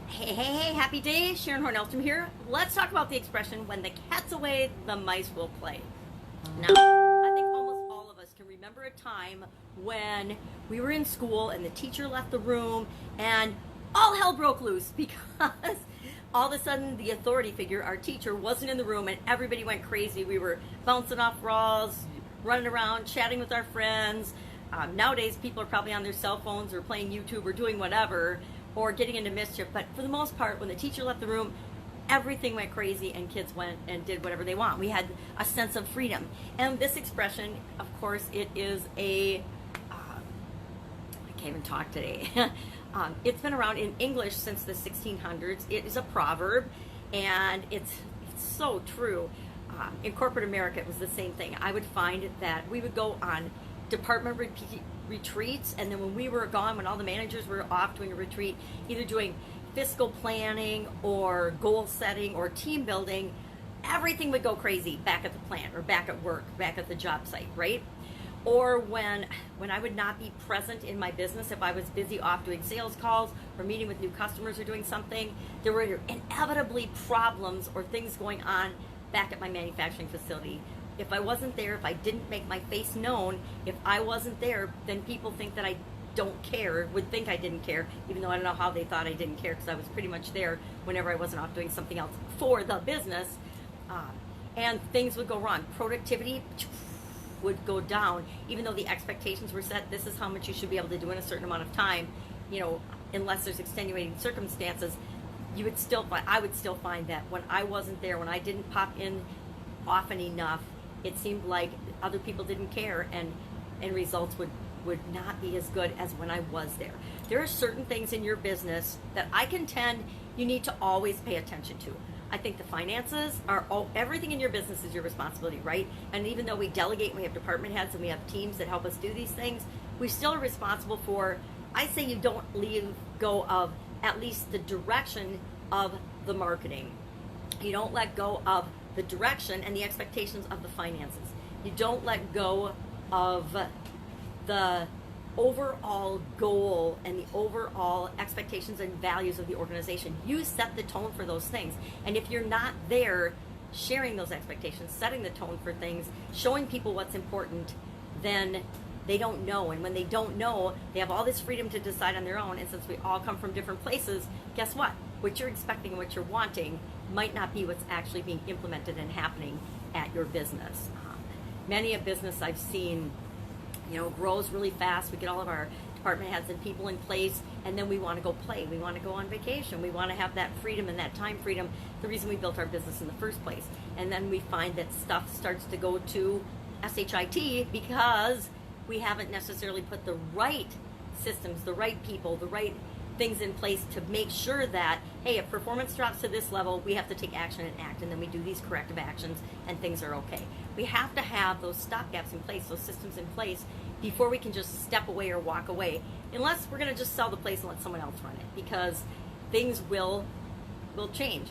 Hey, happy day. Sharon Horne-Ellstrom here. Let's talk about the expression, when the cat's away, the mice will play. Now, I think almost all of us can remember a time when we were in school and the teacher left the room and all hell broke loose because all of a sudden the authority figure, our teacher, wasn't in the room and everybody went crazy. We were bouncing off walls, running around, chatting with our friends. Nowadays, people are probably on their cell phones or playing YouTube or doing whatever, or getting into mischief. But for the most part, when the teacher left the room, everything went crazy and kids went and did whatever they want. We had a sense of freedom. And this expression, of course, it is I can't even talk today. It's been around in English since the 1600s. It is a proverb, and it's so true. In corporate America, it was the same thing. I would find that we would go on department retreats, and then when we were gone, when all the managers were off doing a retreat, either doing fiscal planning or goal setting or team building, everything would go crazy back at the plant or back at work, back at the job site, right? Or when I would not be present in my business, if I was busy off doing sales calls or meeting with new customers or doing something, there were inevitably problems or things going on back at my manufacturing facility. If I wasn't there, if I didn't make my face known, if I wasn't there, then people think that I don't care, would think I didn't care, even though I don't know how they thought I didn't care, because I was pretty much there whenever I wasn't off doing something else for the business. And things would go wrong. Productivity would go down, even though the expectations were set. This is how much you should be able to do in a certain amount of time, unless there's extenuating circumstances. I would still find that when I wasn't there, when I didn't pop in often enough, it seemed like other people didn't care, and results would not be as good as when I was there. There are certain things in your business that I contend you need to always pay attention to. I think the finances everything in your business is your responsibility, right? And even though we delegate, we have department heads and we have teams that help us do these things, we still are responsible for, I say you don't leave go of at least the direction of the marketing. You don't let go of the direction and the expectations of the finances. You don't let go of the overall goal and the overall expectations and values of the organization. You set the tone for those things. And if you're not there sharing those expectations, setting the tone for things, showing people what's important, then they don't know. And when they don't know, they have all this freedom to decide on their own. And since we all come from different places, guess what? What you're expecting and what you're wanting might not be what's actually being implemented and happening at your business. Many a business I've seen, grows really fast. We get all of our department heads and people in place, and then we want to go play. We want to go on vacation. We want to have that freedom and that time freedom, the reason we built our business in the first place. And then we find that stuff starts to go to SHIT because we haven't necessarily put the right systems, the right people, the right things in place to make sure that, hey, if performance drops to this level, we have to take action and act, and then we do these corrective actions and things are okay. We have to have those stopgaps in place, those systems in place, before we can just step away or walk away, unless we're going to just sell the place and let someone else run it, because things will change.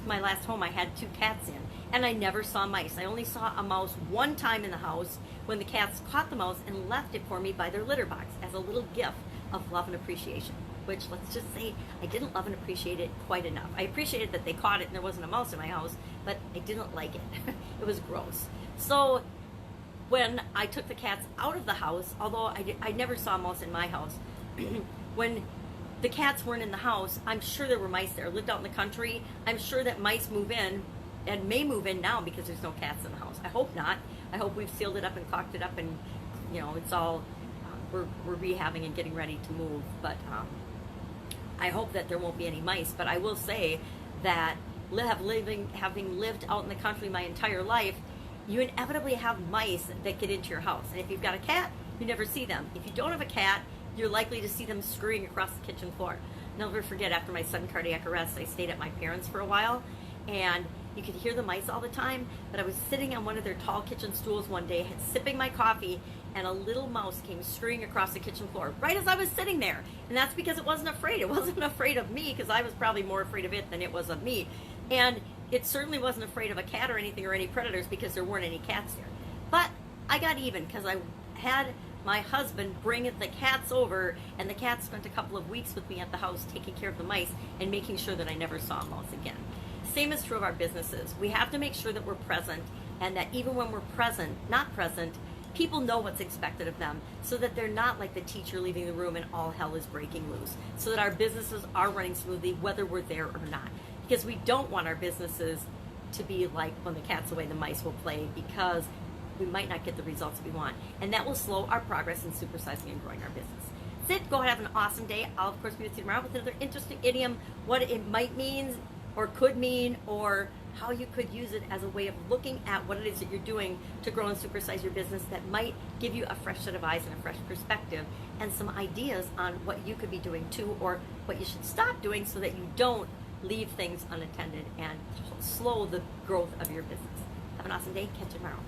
My last home, I had 2 cats in, and I never saw mice. I only saw a mouse one time in the house when the cats caught the mouse and left it for me by their litter box as a little gift of love and appreciation, which, let's just say, I didn't love and appreciate it quite enough. I appreciated that they caught it and there wasn't a mouse in my house, but I didn't like it. It was gross. So when I took the cats out of the house, although I never saw a mouse in my house, when the cats weren't in the house, I'm sure there were mice there. I lived out in the country. I'm sure that mice move in and may move in now because there's no cats in the house. I hope not. I hope we've sealed it up and caulked it up, and it's all we're rehabbing and getting ready to move. But I hope that there won't be any mice. But I will say that having lived out in the country my entire life, you inevitably have mice that get into your house. And if you've got a cat, you never see them. If you don't have a cat, you're likely to see them scurrying across the kitchen floor. I'll never forget, after my sudden cardiac arrest, I stayed at my parents' for a while, and you could hear the mice all the time, but I was sitting on one of their tall kitchen stools one day, sipping my coffee, and a little mouse came scurrying across the kitchen floor right as I was sitting there. And that's because it wasn't afraid. It wasn't afraid of me, because I was probably more afraid of it than it was of me. And it certainly wasn't afraid of a cat or anything or any predators, because there weren't any cats there. But I got even, because I had my husband bring the cats over, and the cats spent a couple of weeks with me at the house taking care of the mice and making sure that I never saw a mouse again. Same is true of our businesses. We have to make sure that we're present, and that even when we're not present, people know what's expected of them, so that they're not like the teacher leaving the room and all hell is breaking loose, so that our businesses are running smoothly whether we're there or not. Because we don't want our businesses to be like when the cat's away, the mice will play, because we might not get the results we want. And that will slow our progress in supersizing and growing our business. That's it. Go ahead, have an awesome day. I'll, of course, be with you tomorrow with another interesting idiom, what it might mean or could mean, or how you could use it as a way of looking at what it is that you're doing to grow and supersize your business that might give you a fresh set of eyes and a fresh perspective and some ideas on what you could be doing too, or what you should stop doing so that you don't leave things unattended and slow the growth of your business. Have an awesome day. Catch you tomorrow.